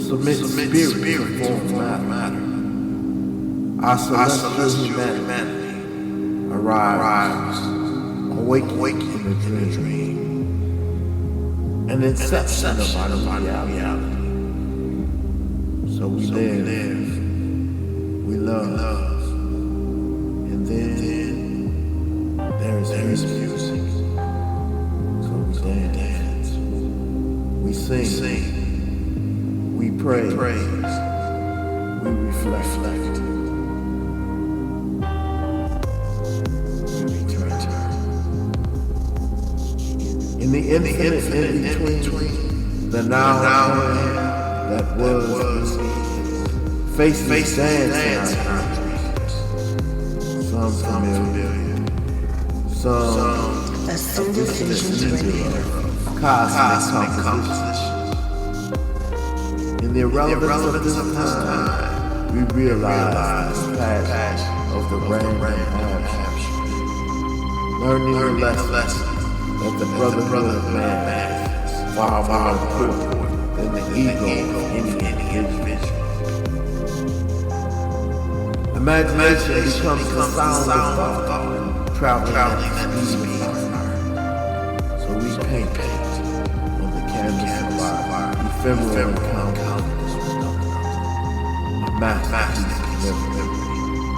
submit spirit before matter. Our celestial humanity arrives, awake in a dream, an inception of our reality. So we live, we love, and then there is music. So we dance, we sing, we praise, we reflect. In the infinite in between, the now that was, faces dance in our dreams. Some familiar, some Ascended Visions Radio. Cosmic composition. In the irrelevance of this time, we realize the passion of the random abstraction, learning the lesson that the brotherhood of man is far more important than the ego of any individual. Imagination becomes the sound of thought, traveling at the speed of art. So we paint on the canvas of our ephemeral encounters, a masterpiece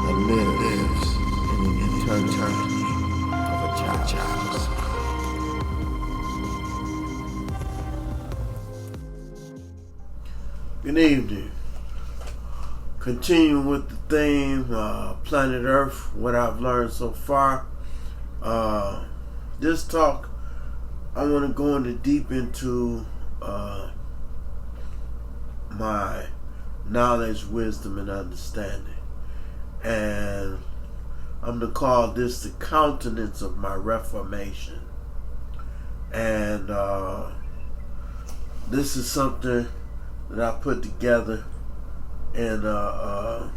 that lives in the eternity of a child. Good evening. Continuing with the theme, Planet Earth, what I've learned so far. This talk, I want to go deep into my knowledge, wisdom, and understanding. And I'm going to call this the countenance of my reformation. And this is something that I put together and that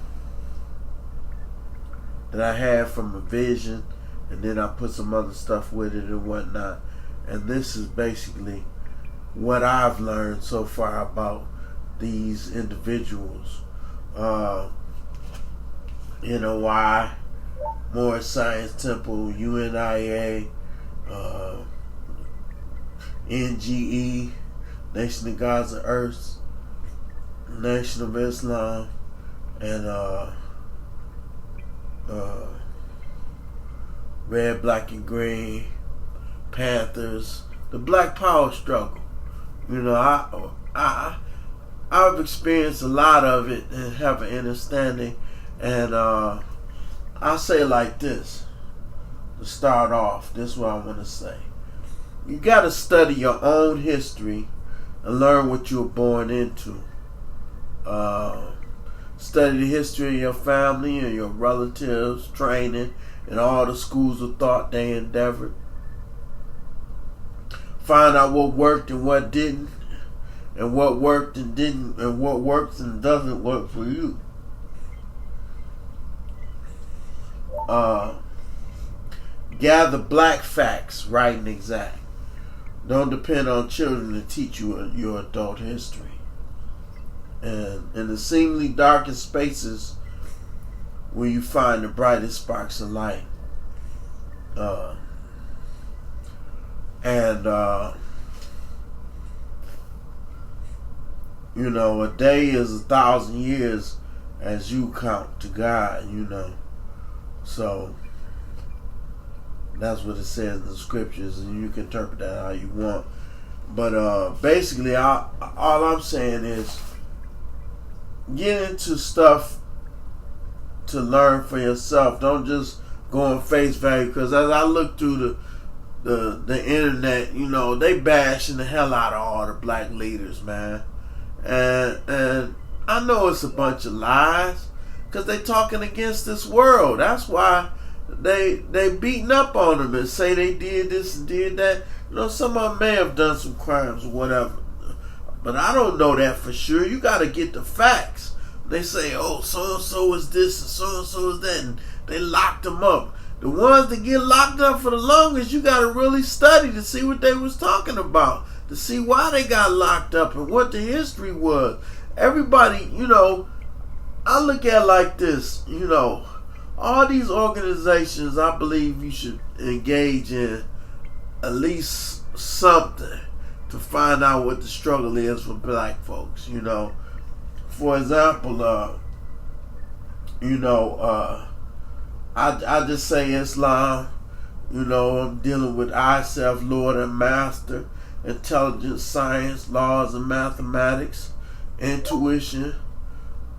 I had from a vision, and then I put some other stuff with it and whatnot. And this is basically what I've learned so far about these individuals. NOI, Moore Science Temple, UNIA, NGE, Nation of Gods and Earths, Nation of Islam, and Red, Black, and Green, Panthers, the Black Power struggle. You know, I've experienced a lot of it and have an understanding. And I say like this to start off. This is what I want to say. You got to study your own history and learn what you were born into. Study the history of your family and your relatives, training, and all the schools of thought they endeavored. Find out what worked and what didn't, and what worked and didn't, and what works and doesn't work for you. Gather black facts, right and exact. Don't depend on children to teach you your adult history. And in the seemingly darkest spaces where you find the brightest sparks of light. You know, a day is 1,000 years as you count to God, you know. So that's what it says in the scriptures, and you can interpret that how you want. But basically, all I'm saying is get into stuff to learn for yourself. Don't just go on face value, because as I look through the internet, you know, they bashing the hell out of all the black leaders, man. And I know it's a bunch of lies, because they talking against this world. That's why they beating up on them and say they did this and did that. You know, some of them may have done some crimes or whatever, but I don't know that for sure. You got to get the facts. They say, oh, so-and-so is this and so-and-so is that, and they locked them up. The ones that get locked up for the longest, you got to really study to see what they was talking about. to see why they got locked up and what the history was. Everybody, I look at it like this, all these organizations, I believe you should engage in at least something to find out what the struggle is for black folks, For example, I just say Islam, I'm dealing with I, self, Lord, and Master, intelligence, science, laws, and mathematics, intuition,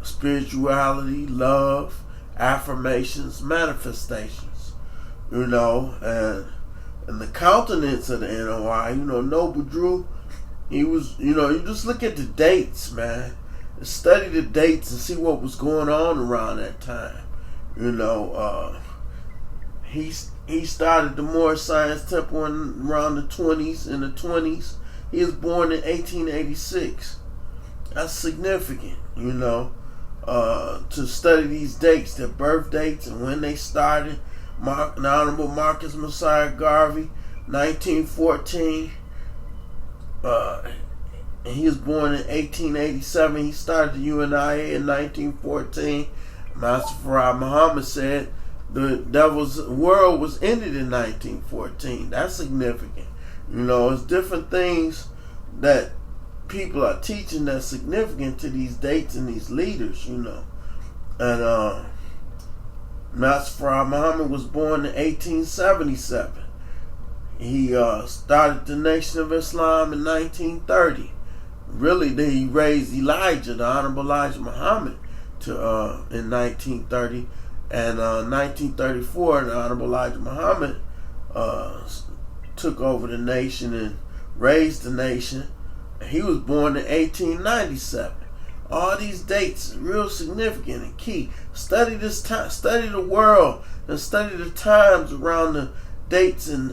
spirituality, love, affirmations, manifestations, and the countenance of the NOI, Noble Drew, he was, you just look at the dates, man. Study the dates and see what was going on around that time. He started the Moorish Science Temple around the 20s. He was born in 1886. That's significant, to study these dates, their birth dates and when they started. The Honorable Marcus Messiah Garvey, 1914. And he was born in 1887. He started the UNIA in 1914. Master Farad Muhammad said the devil's world was ended in 1914. That's significant. It's different things that people are teaching that's significant to these dates and these leaders, And Master Farad Muhammad was born in 1877. He started the Nation of Islam in 1930. Really, he raised Elijah, the Honorable Elijah Muhammad, in 1930. And 1934, the Honorable Elijah Muhammad took over the nation and raised the nation. He was born in 1897. All these dates are real significant and key. Study this time, study the world, and study the times around the dates and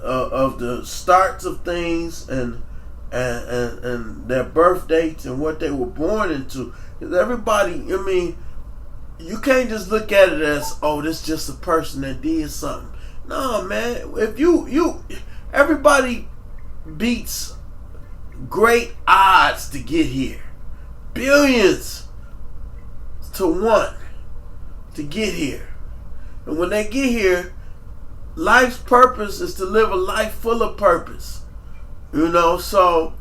of the starts of things and their birth dates and what they were born into. Because everybody, you can't just look at it as, this just a person that did something. No, man. If everybody beats great odds to get here. Billions to 1 to get here. And when they get here, life's purpose is to live a life full of purpose. So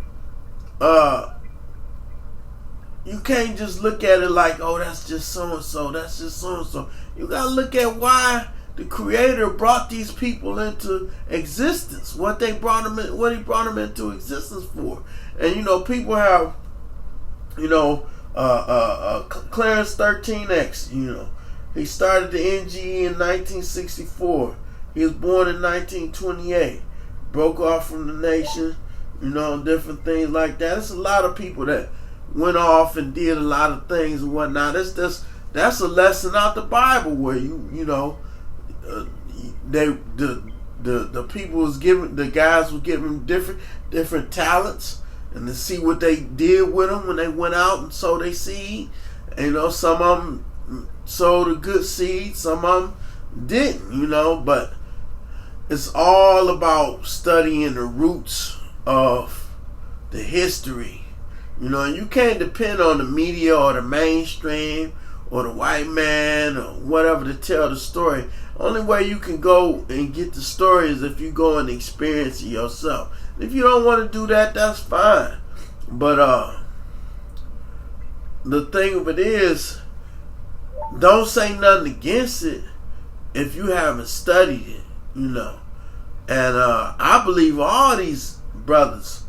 you can't just look at it like, that's just so-and-so, that's just so-and-so. You gotta look at why the Creator brought these people into existence, what he brought them into existence for. And people have, Clarence 13X, he started the NGE in 1964. He was born in 1928. Broke off from the nation, different things like that. There's a lot of people that went off and did a lot of things and whatnot. That's a lesson out the Bible where the people was given, the guys were given different talents, and to see what they did with them when they went out and sowed their seed. And, some of them sowed a good seed, some of them didn't, but it's all about studying the roots of the history. And you can't depend on the media or the mainstream or the white man or whatever to tell the story. Only way you can go and get the story is if you go and experience it yourself. If you don't want to do that, that's fine. But the thing of it is, don't say nothing against it if you haven't studied it, And I believe all these brothers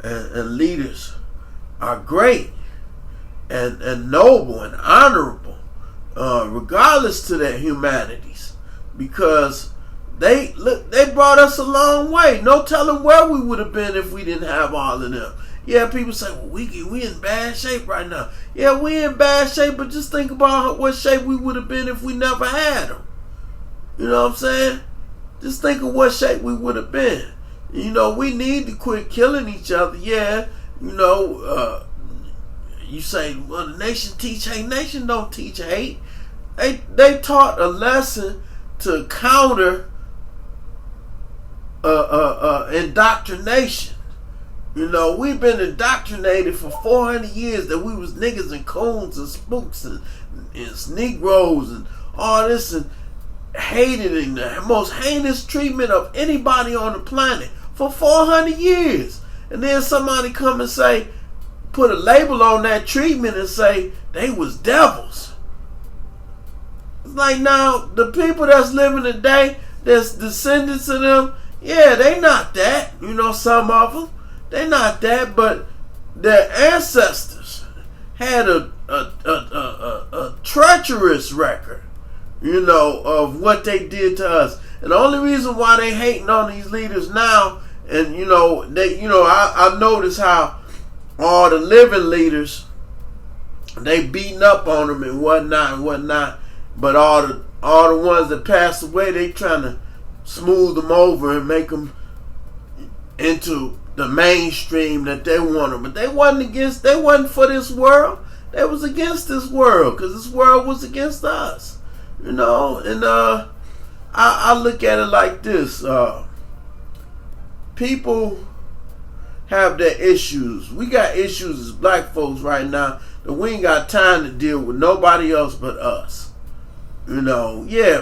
and leaders are great and noble and honorable, regardless to their humanities, because they brought us a long way. No telling where we would have been if we didn't have all of them. Yeah, people say, well, we in bad shape right now. Yeah, we in bad shape, but just think about what shape we would have been if we never had them. You know what I'm saying? Just think of what shape we would have been. We need to quit killing each other. Yeah, you say, well, the nation teach hate. Nation don't teach hate. They taught a lesson to counter indoctrination. You know, we've been indoctrinated for 400 years that we was niggas and coons and spooks and Negroes and all this, and hated in the most heinous treatment of anybody on the planet for 400 years. And then somebody come and say, put a label on that treatment and say they was devils. It's like, now the people that's living today, that's descendants of them, yeah, they not that. You know, some of them, they not that, but their ancestors had a treacherous record, you know, of what they did to us. And the only reason why they hating on these leaders now, and you know, I notice how all the living leaders, they beating up on them and whatnot, but all the ones that passed away, they trying to smooth them over and make them into the mainstream that they want them. But they wasn't for this world. They was against this world, because this world was against us. You know, and I look at it like this. People have their issues. We got issues as black folks right now that we ain't got time to deal with nobody else but us. You know, yeah,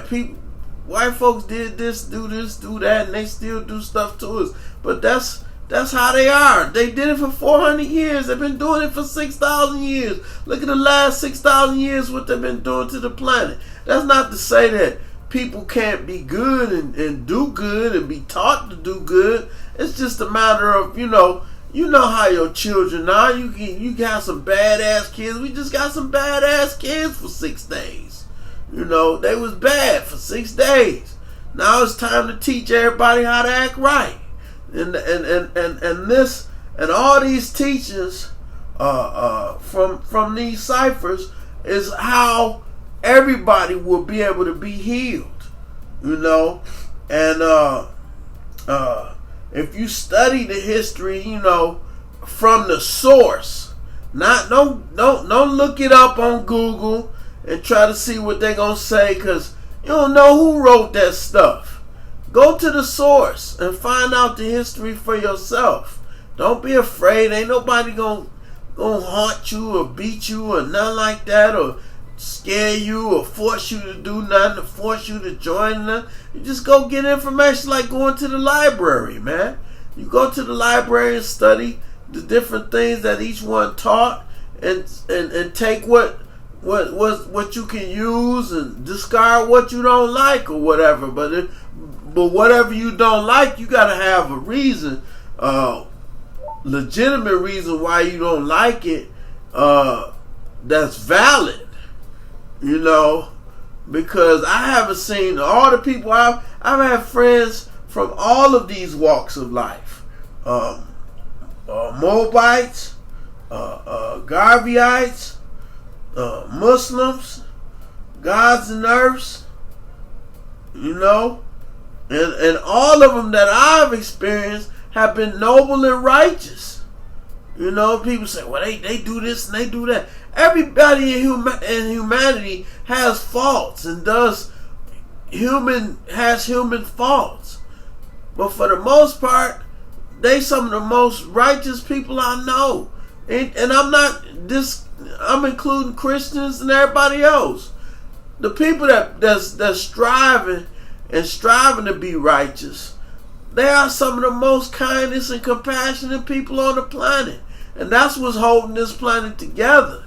white folks did this, do that, and they still do stuff to us. But that's how they are. They did it for 400 years. They've been doing it for 6,000 years. Look at the last 6,000 years, what they've been doing to the planet. That's not to say that people can't be good and do good and be taught to do good. It's just a matter of, you know how your children are. You got some badass kids. We just got some badass kids for 6 days. You know, they was bad for 6 days. Now it's time to teach everybody how to act right. And this and all these teachings from these ciphers is how everybody will be able to be healed. You know, and if you study the history, you know, from the source, don't look it up on Google and try to see what they're gonna say, because you don't know who wrote that stuff. Go to the source and find out the history for yourself. Don't be afraid. Ain't nobody gonna haunt you or beat you or nothing like that, or scare you or force you to do nothing, or force you to join them. You just go get information, like going to the library, man. You go to the library and study the different things that each one taught, and take what you can use and discard what you don't like or whatever. But whatever you don't like, you gotta have a reason, legitimate reason why you don't like it, that's valid. You know, because I haven't seen all the people. I've had friends from all of these walks of life, Moabites, Garveyites, Muslims, gods and earths, you know, and all of them that I've experienced have been noble and righteous. You know, people say, well, they do this and they do that. Everybody in humanity has faults and has human faults. But for the most part, they some of the most righteous people I know. And I'm including Christians and everybody else. The people that's striving to be righteous, they are some of the most kindest and compassionate people on the planet. And that's what's holding this planet together.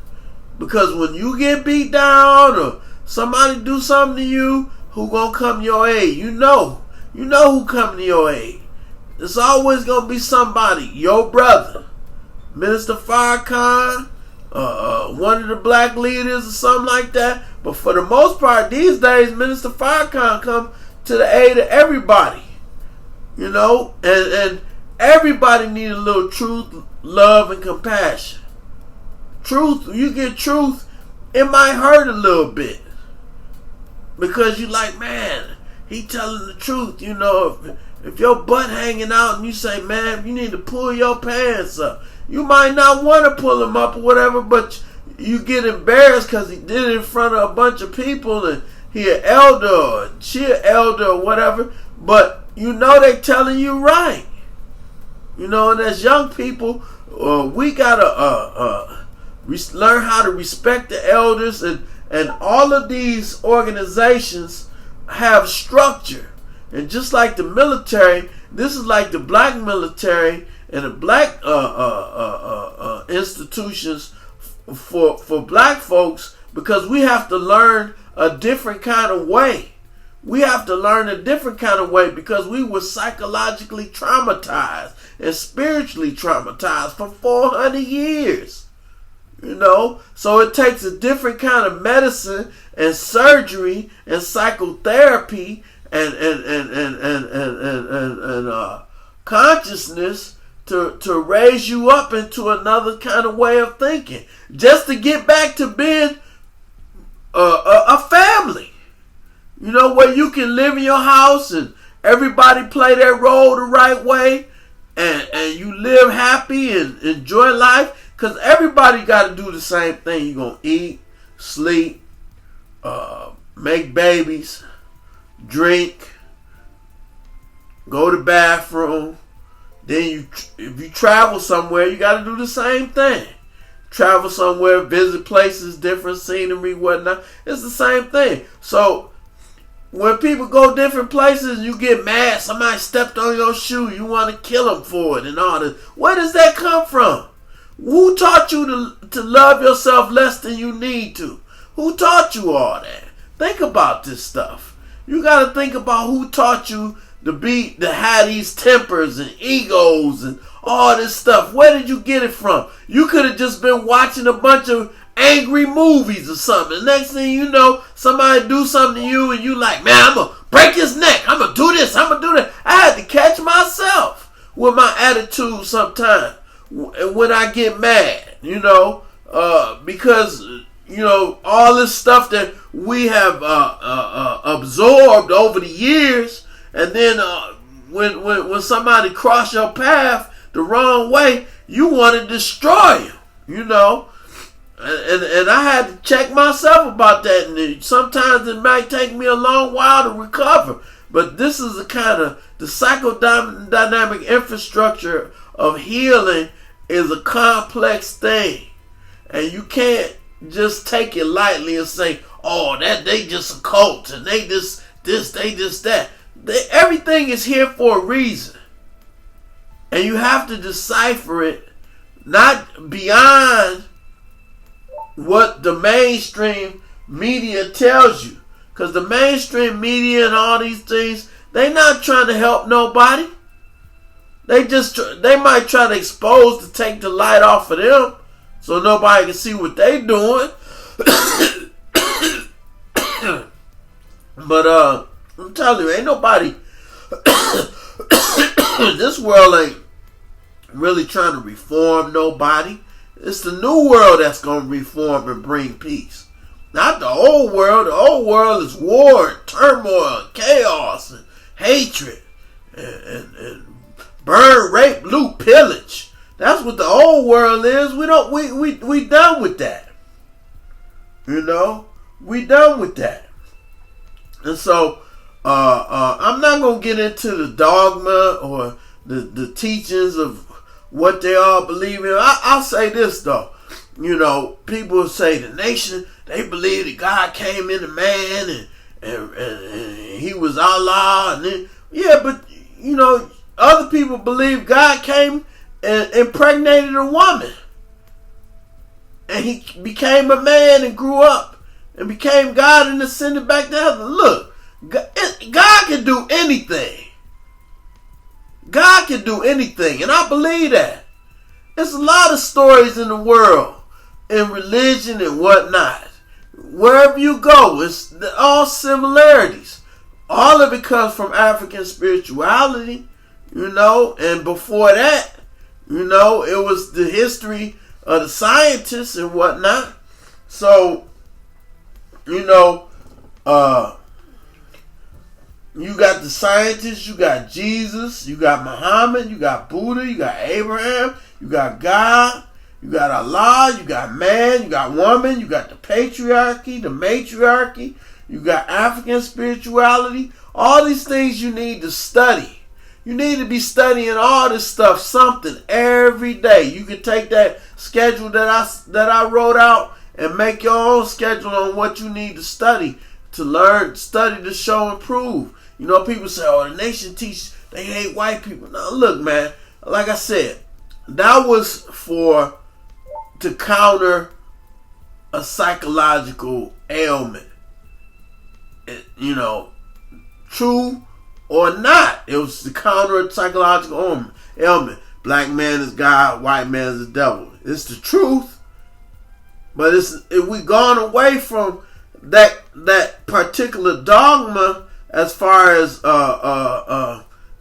Because when you get beat down or somebody do something to you, who gonna come to your aid? You know who coming to your aid. It's always gonna be somebody, your brother, Minister Farrakhan, one of the black leaders or something like that. But for the most part, these days, Minister Farrakhan come to the aid of everybody. You know, and everybody need a little truth, love, and compassion. Truth, you get truth, it might hurt a little bit. Because you like, man, he telling the truth. You know, if your butt hanging out and you say, man, you need to pull your pants up. You might not want to pull them up or whatever, but you get embarrassed because he did it in front of a bunch of people and he an elder or she an elder or whatever. But you know they telling you right. You know, and as young people, we gotta learn how to respect the elders, and all of these organizations have structure. And just like the military, this is like the black military and the black institutions for black folks, because we have to learn a different kind of way. We have to learn a different kind of way because we were psychologically traumatized and spiritually traumatized for 400 years. You know, so it takes a different kind of medicine and surgery and psychotherapy and consciousness to raise you up into another kind of way of thinking, just to get back to being a family. You know, where you can live in your house and everybody play their role the right way, and you live happy and enjoy life, because everybody got to do the same thing. You're going to eat, sleep, make babies, drink, go to the bathroom. Then if you travel somewhere, you got to do the same thing. Travel somewhere, visit places, different scenery, whatnot. It's the same thing. So when people go different places, you get mad. Somebody stepped on your shoe. You want to kill them for it and all this. Where does that come from? Who taught you to love yourself less than you need to? Who taught you all that? Think about this stuff. You got to think about who taught you to have these tempers and egos and all this stuff. Where did you get it from? You could have just been watching a bunch of angry movies or something. The next thing you know, somebody do something to you and you like, man, I'm going to break his neck. I'm going to do this. I'm going to do that. I had to catch myself with my attitude sometimes when I get mad, you know, because, you know, all this stuff that we have absorbed over the years, and then when somebody cross your path the wrong way, you want to destroy him, you know. And I had to check myself about that. And sometimes it might take me a long while to recover. But this is the kind of, the psychodynamic infrastructure of healing is a complex thing. And you can't just take it lightly and say, oh, that they just a cult and they just this, they just that. Everything is here for a reason. And you have to decipher it, not beyond what the mainstream media tells you. Because the mainstream media and all these things, they not trying to help nobody. They might try to expose to take the light off of them so nobody can see what they doing. But I'm telling you, ain't nobody this world ain't really trying to reform nobody. It's the new world that's going to reform and bring peace. Not the old world. The old world is war and turmoil and chaos and hatred and burn, rape, loot, pillage. That's what the old world is. We done with that. You know? We done with that. And so I'm not going to get into the dogma or the teachings of what they all believe in. I'll say this though. You know, people say the nation, they believe that God came in a man and he was Allah. And then, yeah, but, you know, other people believe God came and impregnated a woman. And he became a man and grew up and became God and ascended back to heaven. Look, God can do anything. God can do anything, and I believe that. There's a lot of stories in the world, in religion and whatnot. Wherever you go, it's all similarities. All of it comes from African spirituality, you know, and before that, you know, it was the history of the scientists and whatnot. So, you know, you got the scientists, you got Jesus, you got Muhammad, you got Buddha, you got Abraham, you got God, you got Allah, you got man, you got woman, you got the patriarchy, the matriarchy, You got African spirituality. All these things you need to study. You need to be studying all this stuff, something every day. You can take that schedule that I wrote out and make your own schedule on what you need to study to learn, study to show and prove. You know, people say, "Oh, the nation teach they hate white people." Now, look, man. Like I said, that was to counter a psychological ailment. You know, true or not, it was to counter a psychological ailment. Black man is God, white man is the devil. It's the truth, but if we gone away from that particular dogma as far as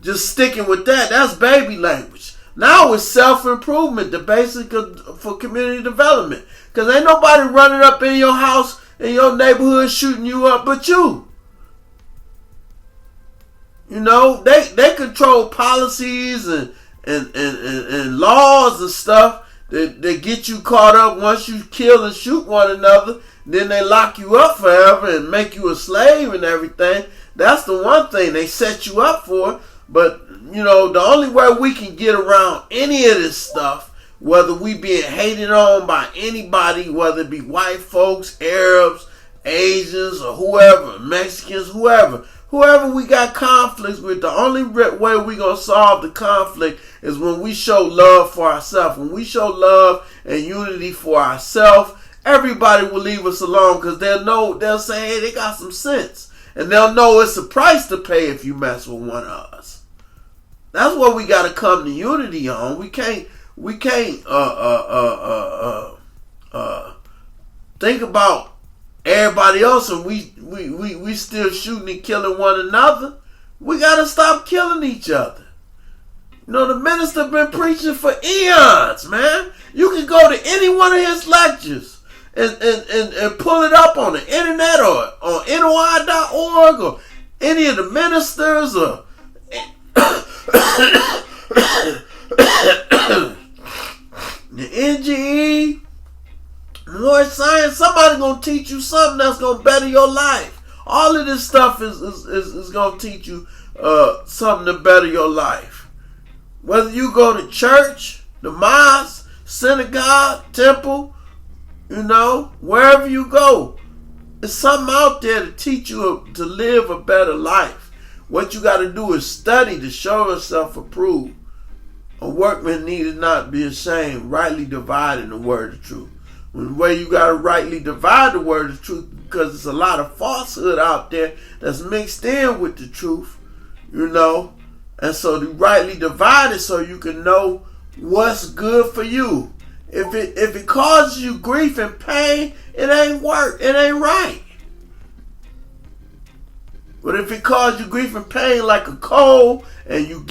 just sticking with that. That's baby language. Now it's self-improvement, the basic for community development. Because ain't nobody running up in your house, in your neighborhood, shooting you up but you. You know, they control policies and laws and stuff that get you caught up once you kill and shoot one another. Then they lock you up forever and make you a slave and everything. That's the one thing they set you up for. But, you know, the only way we can get around any of this stuff, whether we being hated on by anybody, whether it be white folks, Arabs, Asians, or whoever, Mexicans, whoever we got conflicts with, the only way we going to solve the conflict is when we show love for ourselves. When we show love and unity for ourselves, everybody will leave us alone because they'll say, hey, they got some sense. And they'll know it's a price to pay if you mess with one of us. That's what we got to come to unity on. We can't think about everybody else and we still shooting and killing one another. We got to stop killing each other. You know, the minister been preaching for eons, man. You can go to any one of his lectures and pull it up on the internet or on NOI.org or any of the ministers or the NGE, North Science. Somebody gonna teach you something that's gonna better your life. All of this stuff is gonna teach you something to better your life. Whether you go to church, the mosque, synagogue, temple, you know, wherever you go, there's something out there to teach you to live a better life. What you got to do is study to show yourself approved. A workman needed not be ashamed, rightly dividing the word of truth. The way you got to rightly divide the word of truth, because there's a lot of falsehood out there that's mixed in with the truth, you know. And so to rightly divide it so you can know what's good for you. If it causes you grief and pain, it ain't work. It ain't right. But if it causes you grief and pain like a cold, and you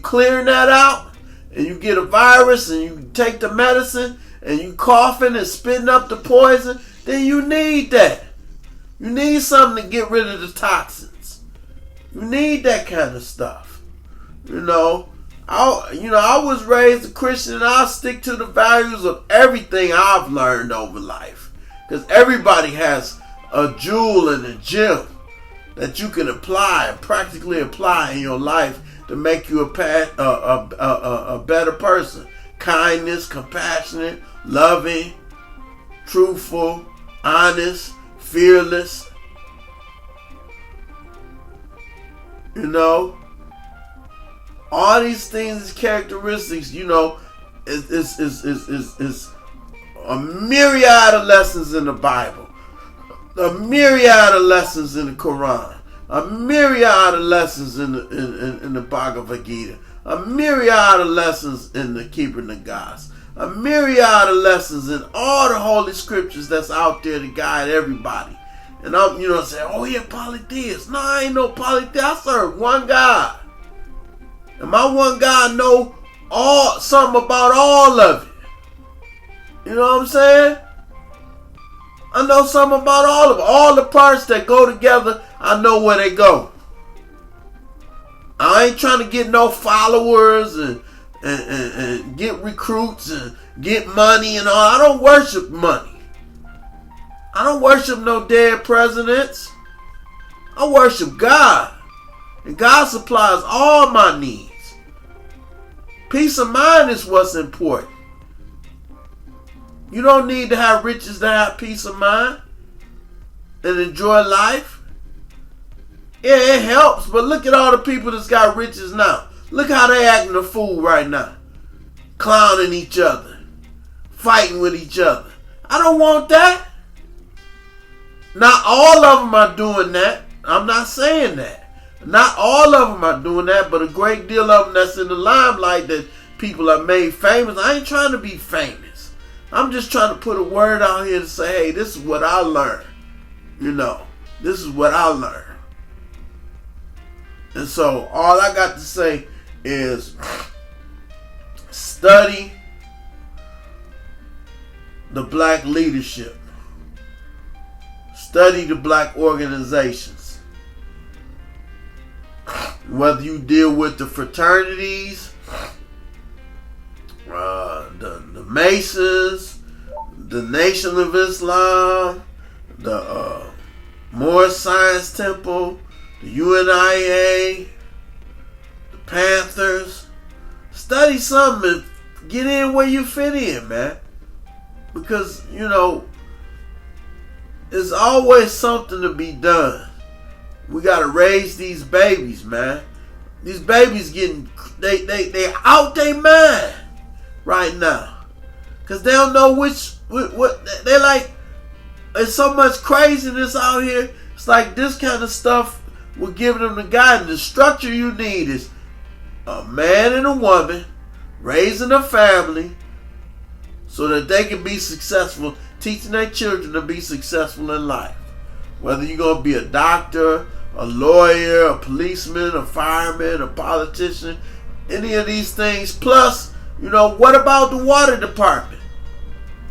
clearing that out, and you get a virus, and you take the medicine, and you coughing and spitting up the poison, then you need that. You need something to get rid of the toxins. You need that kind of stuff. You know. I was raised a Christian and I'll stick to the values of everything I've learned over life. Because everybody has a jewel and a gem that you can apply and practically apply in your life to make you a better person. Kindness, compassionate, loving, truthful, honest, fearless. You know? All these things, characteristics, you know, is a myriad of lessons in the Bible, a myriad of lessons in the Quran, a myriad of lessons in the Bhagavad Gita, a myriad of lessons in the Keeping the Gods, a myriad of lessons in all the holy scriptures that's out there to guide everybody. And I'm, saying, oh, yeah, polytheist. No, I ain't no polytheist. I serve one God. And my one God know something about all of it. You know what I'm saying? I know something about all of it. All the parts that go together, I know where they go. I ain't trying to get no followers and get recruits and get money and all. I don't worship money. I don't worship no dead presidents. I worship God. And God supplies all my needs. Peace of mind is what's important. You don't need to have riches to have peace of mind and enjoy life. Yeah, it helps, but look at all the people that's got riches now. Look how they acting a fool right now. Clowning each other. Fighting with each other. I don't want that. Not all of them are doing that. I'm not saying that. Not all of them are doing that, but a great deal of them that's in the limelight that people are made famous. I ain't trying to be famous. I'm just trying to put a word out here to say, hey, this is what I learned. You know, this is what I learned. And so all I got to say is study the black leadership. Study the black organizations. Whether you deal with the fraternities, the Masons, the Nation of Islam, the Moorish Science Temple, the UNIA, the Panthers. Study something and get in where you fit in, man. Because, you know, there's always something to be done. We gotta raise these babies, man. These babies they out their mind right now. Cause they don't know what they're like. There's so much craziness out here. It's like this kind of stuff will give them the guidance. The structure you need is a man and a woman raising a family so that they can be successful, teaching their children to be successful in life. Whether you're going to be a doctor, a lawyer, a policeman, a fireman, a politician, any of these things. Plus, you know, what about the water department?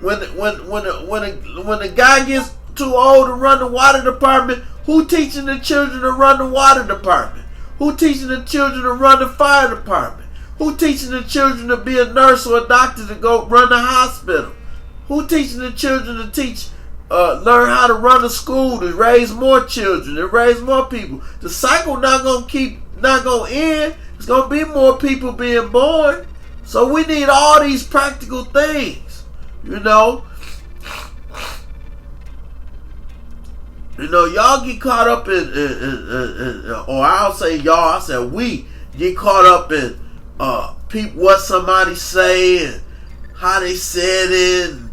When the guy gets too old to run the water department, who teaching the children to run the water department? Who teaching the children to run the fire department? Who teaching the children to be a nurse or a doctor to go run the hospital? Who teaching the children to learn how to run a school, to raise more children, to raise more people? The cycle not gonna end. There's gonna be more people being born. So we need all these practical things, you know. You know, y'all get caught up or I'll say y'all, I said we get caught up in people, what somebody say and how they said it, and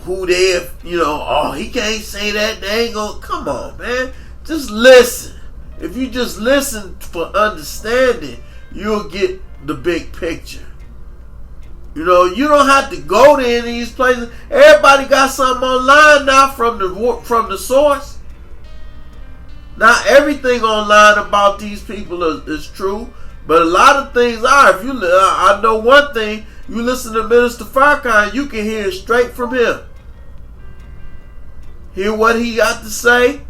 who they, you know, oh, he can't say that, they ain't gonna, come on, man. Just listen. If you just listen for understanding, you'll get the big picture. You know, you don't have to go to any of these places. Everybody got something online now from the source. Not everything online about these people is true, but a lot of things are. If you, I know one thing. You listen to Minister Farrakhan, you can hear it straight from him. Hear what he got to say,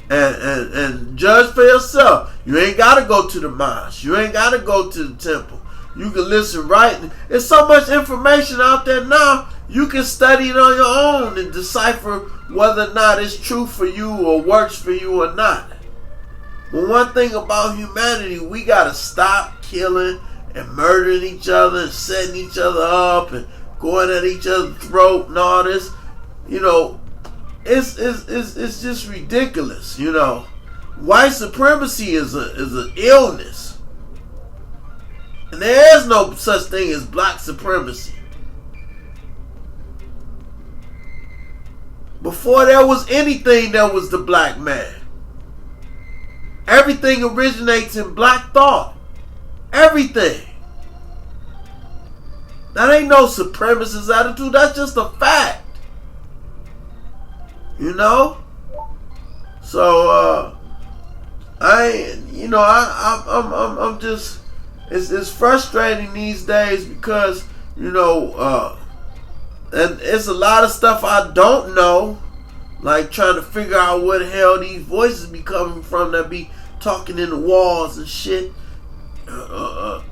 and judge for yourself. You ain't got to go to the mosque. You ain't got to go to the temple. You can listen right. There's so much information out there now. You can study it on your own and decipher whether or not it's true for you or works for you or not. But one thing about humanity, we got to stop killing and murdering each other and setting each other up and going at each other's throat and all this. You know, it's just ridiculous. You know, white supremacy is an illness. And there is no such thing as black supremacy. Before there was anything, there was the black man. Everything originates in black thought. Everything. That ain't no supremacist attitude. That's just a fact. You know? So, I'm just, it's frustrating these days because, you know, and it's a lot of stuff I don't know, like trying to figure out where the hell these voices be coming from that be talking in the walls and shit,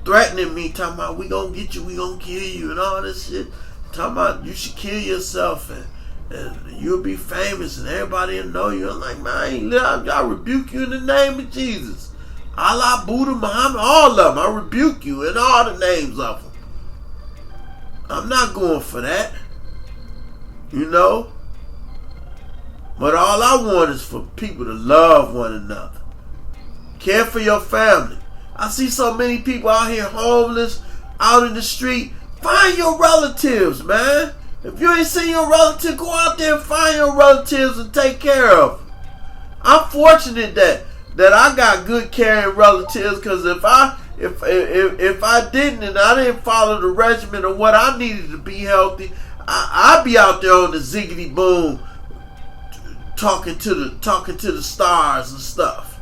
threatening me, talking about we gonna get you, we gonna kill you, and all this shit, talking about you should kill yourself, and you'll be famous and everybody will know you. I'm like, man, I rebuke you in the name of Jesus. Allah, Buddha, Muhammad, all of them. I rebuke you in all the names of them. I'm not going for that. You know? But all I want is for people to love one another. Care for your family. I see so many people out here homeless, out in the street. Find your relatives, man. If you ain't seen your relative, go out there and find your relatives and take care of them. I'm fortunate that I got good caring relatives, because if I didn't and I didn't follow the regimen of what I needed to be healthy, I'd be out there on the ziggity boom talking to the stars and stuff.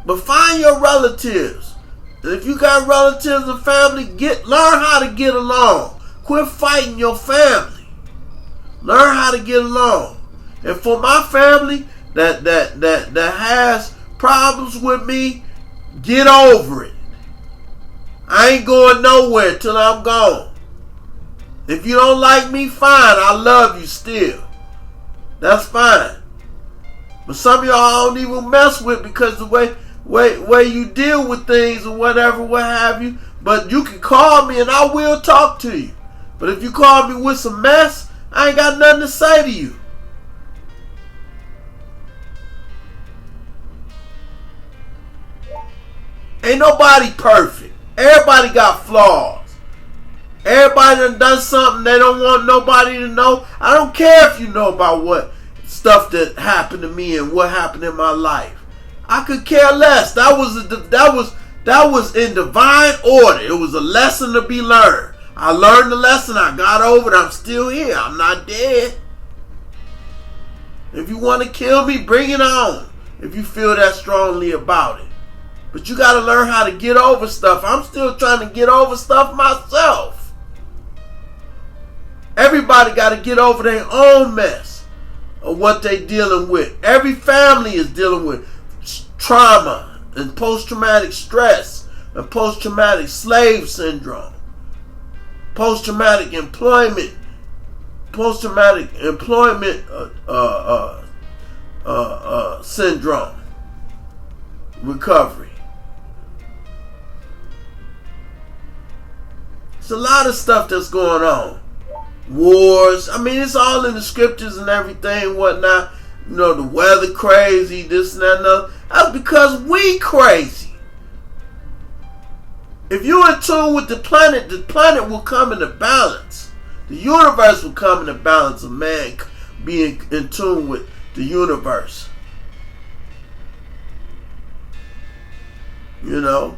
But find your relatives. And if you got relatives and family, learn how to get along. Quit fighting your family. Learn how to get along. And for my family that has problems with me, get over it. I ain't going nowhere till I'm gone. If you don't like me, fine. I love you still. That's fine. But some of y'all I don't even mess with because the way you deal with things or whatever, what have you. But you can call me and I will talk to you. But if you call me with some mess, I ain't got nothing to say to you. Ain't nobody perfect. Everybody got flaws. Everybody done something they don't want nobody to know. I don't care if you know about what stuff that happened to me and what happened in my life. I could care less. That was in divine order. It was a lesson to be learned. I learned the lesson. I got over it. I'm still here. I'm not dead. If you want to kill me, bring it on. If you feel that strongly about it. But you got to learn how to get over stuff. I'm still trying to get over stuff myself. Everybody got to get over their own mess of what they dealing with. Every family is dealing with trauma and post-traumatic stress and post-traumatic slave syndrome. Post-traumatic employment syndrome recovery. It's a lot of stuff that's going on. Wars. I mean, it's all in the scriptures and everything, whatnot. You know, the weather crazy, this and that and that. That's because we crazy. If you're in tune with the planet will come into balance. The universe will come into balance of man being in tune with the universe. You know?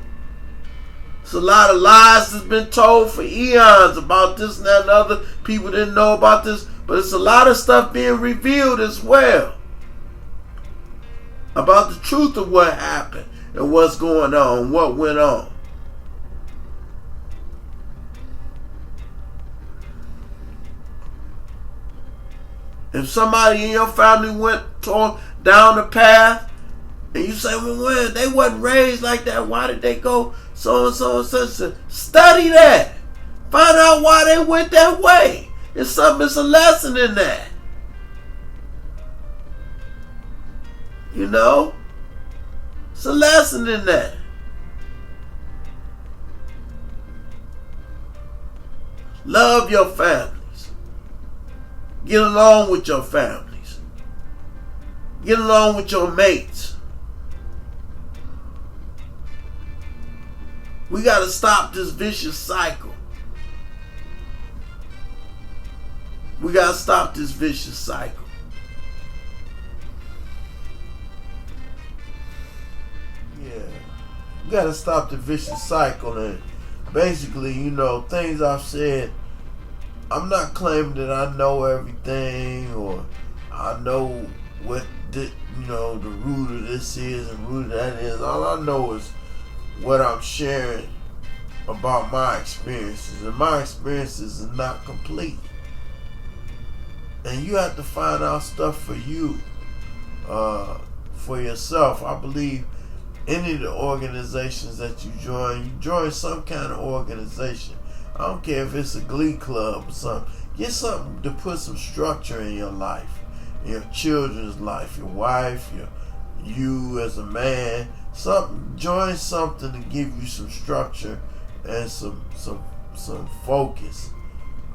It's a lot of lies that's been told for eons about this and that and other. People didn't know about this. But it's a lot of stuff being revealed as well. About the truth of what happened and what's going on, what went on. If somebody in your family went down the path and you say, well, they wasn't raised like that, why did they go so and so and such? Study that. Find out why they went that way. It's a lesson in that. You know? It's a lesson in that. Love your families. Get along with your families. Get along with your mates. We got to stop this vicious cycle. We got to stop this vicious cycle. Yeah. We got to stop the vicious cycle. And basically, you know, things I've said, I'm not claiming that I know everything or I know what the root of this is and root of that is. All I know is what I'm sharing about my experiences, and my experiences are not complete. And you have to find out stuff for you, for yourself. I believe any of the organizations that you join some kind of organization. I don't care if it's a glee club or something. Get something to put some structure in your life, in your children's life, your wife, you as a man. Join something to give you some structure and some focus.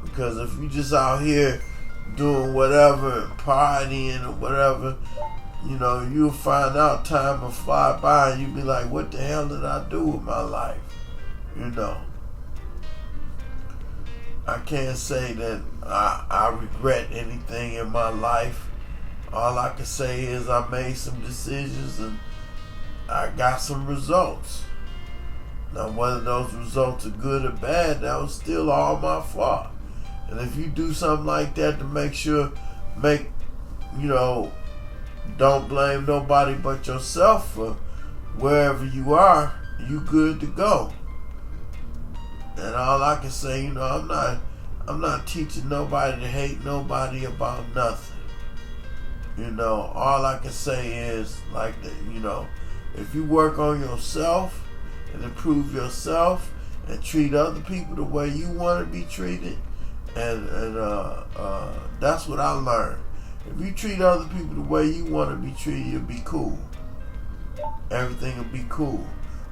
Because if you just out here doing whatever and partying or whatever, you'll find out time will fly by and you'll be like, what the hell did I do with my life? I can't say that I regret anything in my life. All I can say is I made some decisions and I got some results. Now, whether those results are good or bad, that was still all my fault. And if you do something like that to don't blame nobody but yourself for wherever you are, you good to go. And all I can say, I'm not teaching nobody to hate nobody about nothing. All I can say is like that, if you work on yourself and improve yourself and treat other people the way you want to be treated, and that's what I learned. If you treat other people the way you want to be treated, you'll be cool. Everything will be cool.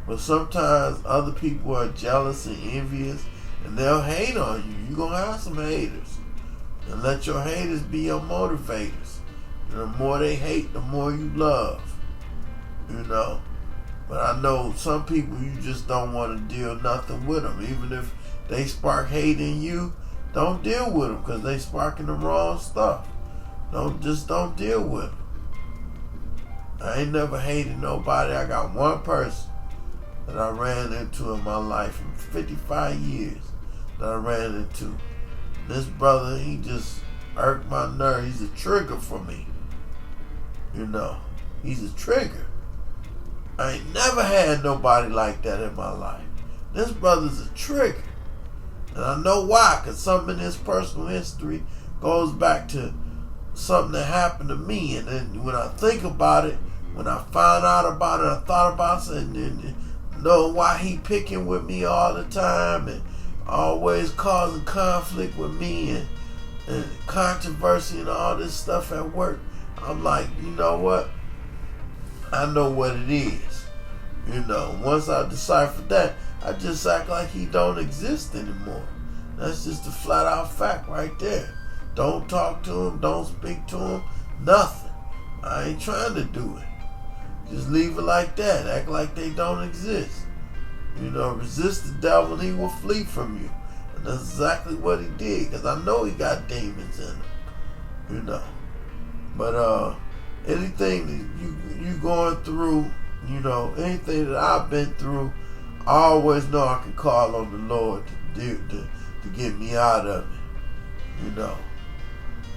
But sometimes other people are jealous and envious, and they'll hate on you. You're going to have some haters. And let your haters be your motivators. The more they hate, the more you love. But I know some people you just don't want to deal nothing with them. Even if they spark hate in you, don't deal with them because they sparking the wrong stuff. Don't deal with them. I ain't never hated nobody. I got one person that I ran into in my life in 55 years that I ran into. This brother, he just irked my nerve. He's a trigger for me. He's a trigger. I ain't never had nobody like that in my life. This brother's a trigger. And I know why, because something in his personal history goes back to something that happened to me. And then when I think about it, when I found out about it, I thought about it and know why he picking with me all the time and always causing conflict with me and controversy and all this stuff at work. I'm like, you know what? I know what it is. Once I deciphered that, I just act like he don't exist anymore. That's just a flat out fact right there. Don't talk to him, don't speak to him, nothing. I ain't trying to do it. Just leave it like that. Act like they don't exist. Resist the devil and he will flee from you. And that's exactly what he did, because I know he got demons in him. But anything that you going through, anything that I've been through, I always know I can call on the Lord to get me out of it.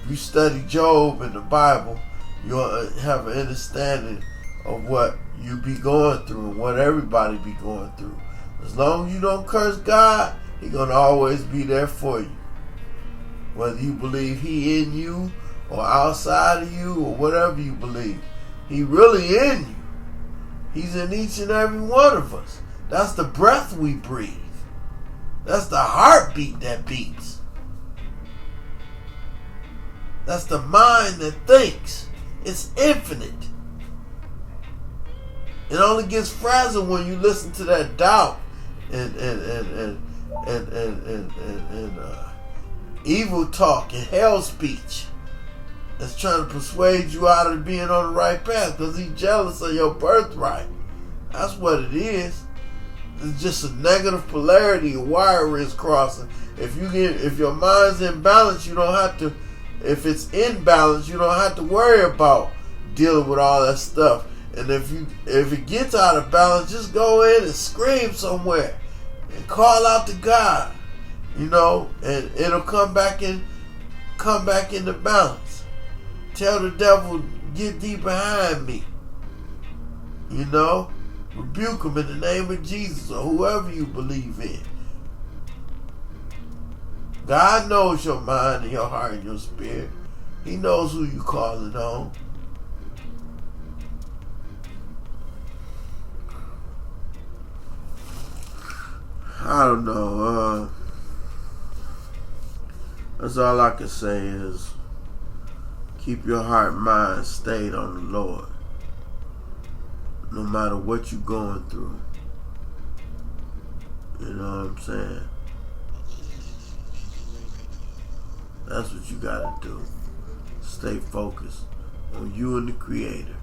If you study Job in the Bible, you'll have an understanding of what you be going through and what everybody be going through. As long as you don't curse God, He's going to always be there for you. Whether you believe He in you or outside of you or whatever you believe, He really in you. He's in each and every one of us. That's the breath we breathe. That's the heartbeat that beats. That's the mind that thinks. It's infinite. It only gets frazzled when you listen to that doubt and evil talk and hell speech that's trying to persuade you out of being on the right path because he's jealous of your birthright. That's what it is. It's just a negative polarity. A wire is crossing. If your mind's in balance, you don't have to. If it's in balance, you don't have to worry about dealing with all that stuff. And if it gets out of balance, just go in and scream somewhere and call out to God, and it'll come back into balance. Tell the devil, get thee behind me. Rebuke him in the name of Jesus or whoever you believe in. God knows your mind and your heart and your spirit. He knows who you calling on. I don't know. That's all I can say is keep your heart and mind stayed on the Lord. No matter what you're going through. You know what I'm saying? That's what you gotta do. Stay focused on you and the Creator.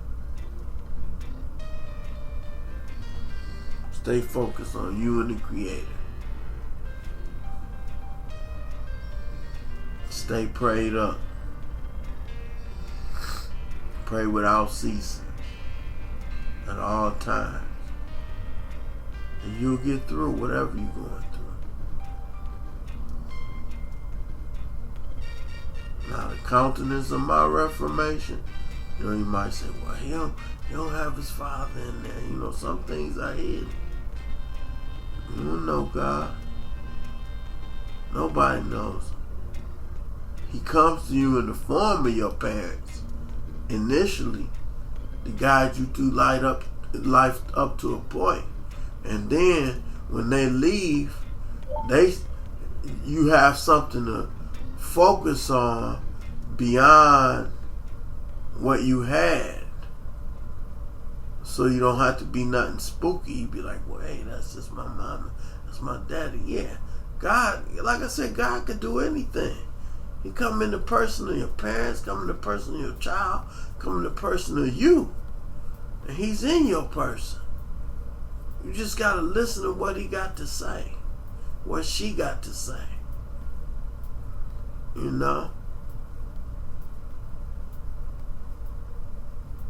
Stay focused on you and the Creator. Stay prayed up. Pray without ceasing at all times. And you'll get through whatever you're going through. Now, the countenance of my reformation, you might say, well, he don't have his father in there. Some things are hidden. You don't know God. Nobody knows. He comes to you in the form of your parents initially to guide you through life up to a point. And then when they leave, you have something to focus on beyond what you had. So you don't have to be nothing spooky. You be like, well, hey, that's just my mama. That's my daddy. Yeah. God, like I said, God could do anything. He come in the person of your parents, come in the person of your child, come in the person of you. And he's in your person. You just got to listen to what he got to say. What she got to say.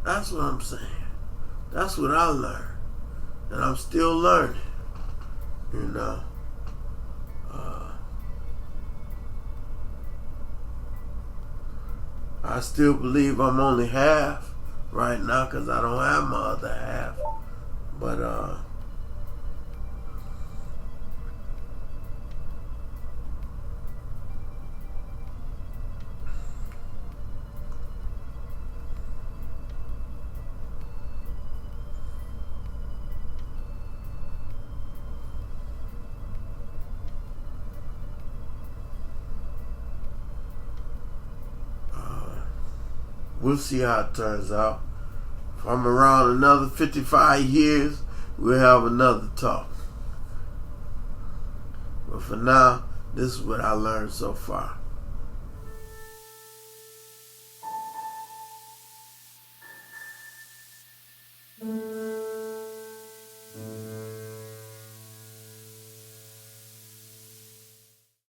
That's what I'm saying. That's what I learned. And I'm still learning. I still believe I'm only half right now because I don't have my other half. But we'll see how it turns out. If I'm around another 55 years, we'll have another talk. But for now, this is what I learned so far.